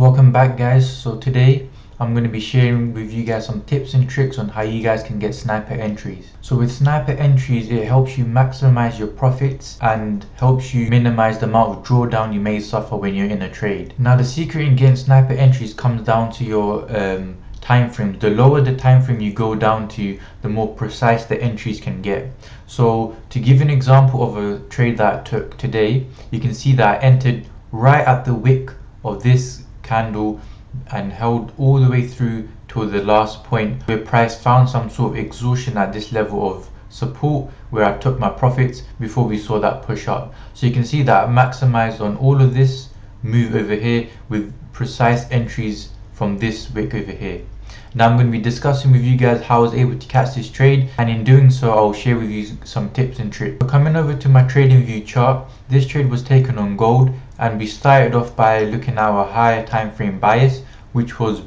Welcome back, guys. So today I'm going to be sharing with you guys some tips and tricks on how you guys can get sniper entries. So with sniper entries, it helps you maximize your profits and helps you minimize the amount of drawdown you may suffer when you're in a trade. Now the secret in getting sniper entries comes down to your time frame. The lower the time frame you go down to, the more precise the entries can get. So to give an example of a trade that I took today, you can see that I entered right at the wick of this candle and held all the way through to the last point where price found some sort of exhaustion at this level of support, where I took my profits before we saw that push up. So you can see that I maximized on all of this move over here with precise entries from this wick over here. Now I'm going to be discussing with you guys how I was able to catch this trade, and in doing so I'll share with you some tips and tricks. So coming over to my trading view chart, this trade was taken on gold, and we started off by looking at our higher time frame bias, which was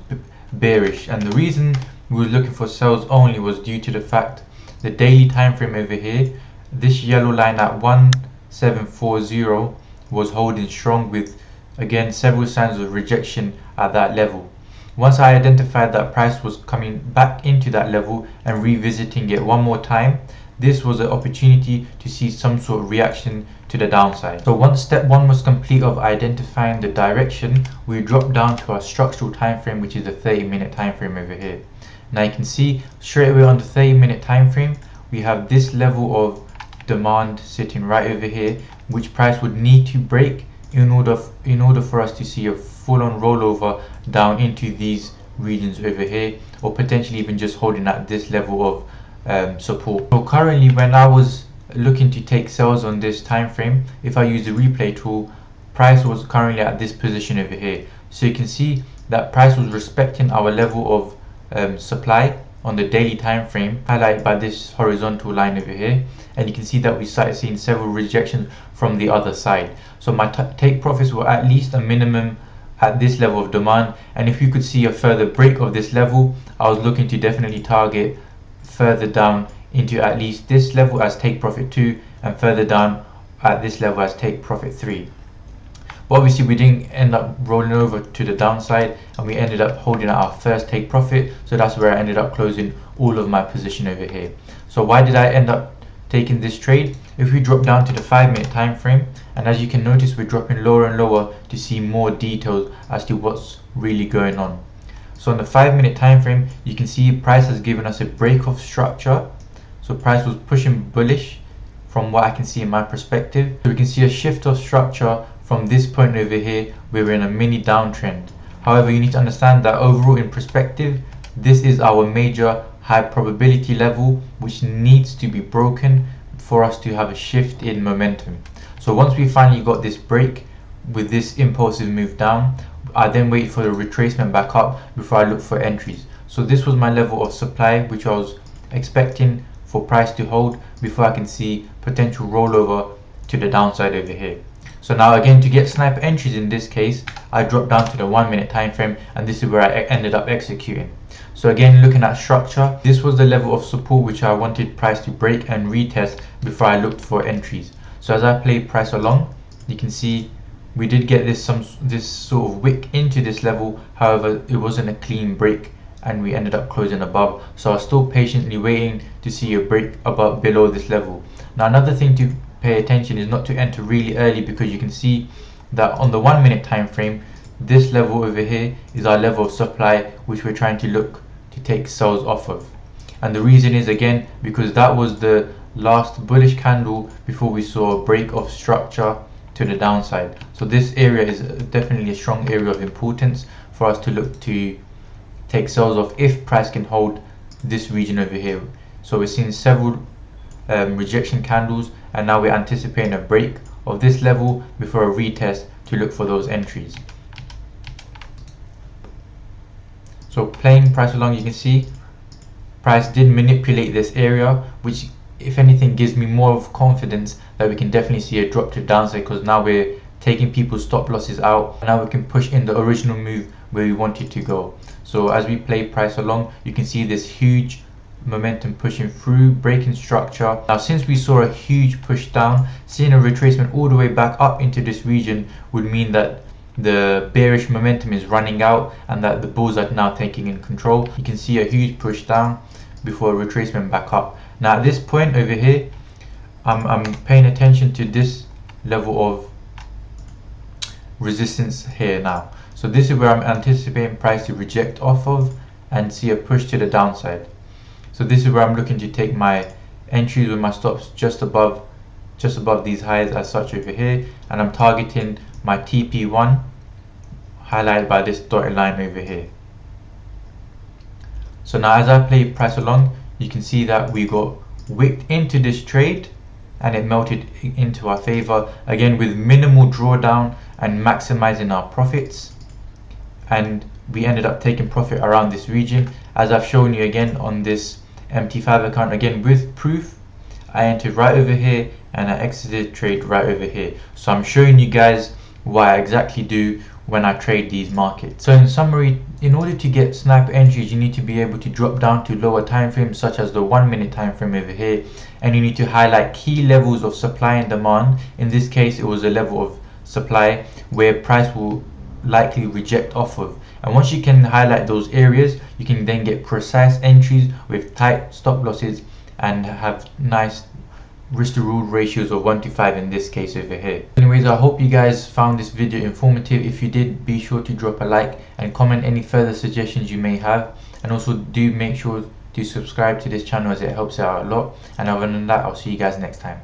bearish, and the reason we were looking for sells only was due to the fact the daily time frame over here, this yellow line at 1740 was holding strong with again several signs of rejection at that level. Once I identified that price was coming back into that level and revisiting it one more time, this was an opportunity to see some sort of reaction to the downside. So once step one was complete of identifying the direction, we dropped down to our structural time frame, which is a 30-minute time frame over here. Now you can see straight away on the 30-minute time frame, we have this level of demand sitting right over here, which price would need to break in order for us to see a full-on rollover down into these regions over here, or potentially even just holding at this level of support. So currently, when I was looking to take sales on this time frame, if I use the replay tool, price was currently at this position over here. So you can see that price was respecting our level of supply on the daily time frame, highlighted by this horizontal line over here, and you can see that we started seeing several rejections from the other side. So my take profits were at least a minimum at this level of demand, and if you could see a further break of this level, I was looking to definitely target further down into at least this level as take profit 2, and further down at this level as take profit 3. But obviously we didn't end up rolling over to the downside, and we ended up holding at our first take profit, so that's where I ended up closing all of my position over here. So why did I end up taking this trade? If we drop down to the 5-minute time frame, and as you can notice, we're dropping lower and lower to see more details as to what's really going on. So on the 5-minute time frame, you can see price has given us a break of structure. So price was pushing bullish from what I can see in my perspective. So we can see a shift of structure from this point over here where we're in a mini downtrend. However, you need to understand that overall in perspective, this is our major high probability level, which needs to be broken for us to have a shift in momentum. So once we finally got this break with this impulsive move down, I then wait for the retracement back up before I look for entries. So this was my level of supply, which I was expecting for price to hold before I can see potential rollover to the downside over here. So now again, to get sniper entries in this case, I dropped down to the 1-minute time frame, and this is where I ended up executing. So again, looking at structure, this was the level of support which I wanted price to break and retest before I looked for entries. So as I played price along, you can see we did get this sort of wick into this level. However, it wasn't a clean break, and we ended up closing above. So I was still patiently waiting to see a break above below this level. Now another thing to pay attention is not to enter really early, because you can see that on the 1-minute time frame, this level over here is our level of supply which we're trying to look to take sales off of. And the reason is again because that was the last bullish candle before we saw a break of structure to the downside. So this area is definitely a strong area of importance for us to look to take sales off if price can hold this region over here. So we're seeing several rejection candles, and now we're anticipating a break of this level before a retest to look for those entries. So playing price along, you can see price did manipulate this area, which if anything gives me more of confidence that we can definitely see a drop to the downside, because now we're taking people's stop losses out, and now we can push in the original move where we wanted to go. So as we play price along, you can see this huge momentum pushing through, breaking structure. Now since we saw a huge push down, seeing a retracement all the way back up into this region would mean that the bearish momentum is running out and that the bulls are now taking in control. You can see a huge push down before a retracement back up. Now at this point over here, I'm paying attention to this level of resistance here now. So this is where I'm anticipating price to reject off of and see a push to the downside. So this is where I'm looking to take my entries with my stops just above these highs as such over here, and I'm targeting my TP1 highlighted by this dotted line over here. So now as I play price along, you can see that we got wicked into this trade and it melted into our favor again with minimal drawdown and maximizing our profits, and we ended up taking profit around this region as I've shown you again on this MT5 account. Again with proof, I entered right over here and I exited trade right over here. So I'm showing you guys what I exactly do when I trade these markets. So in summary, in order to get sniper entries, you need to be able to drop down to lower time frames such as the 1 minute time frame over here, and you need to highlight key levels of supply and demand. In this case it was a level of supply where price will likely reject off of, and once you can highlight those areas, you can then get precise entries with tight stop losses and have nice risk to reward ratios of 1 to 5 in this case over here. Anyways, I hope you guys found this video informative. If you did, be sure to drop a like and comment any further suggestions you may have, and also do make sure to subscribe to this channel as it helps out a lot. And other than that, I'll see you guys next time.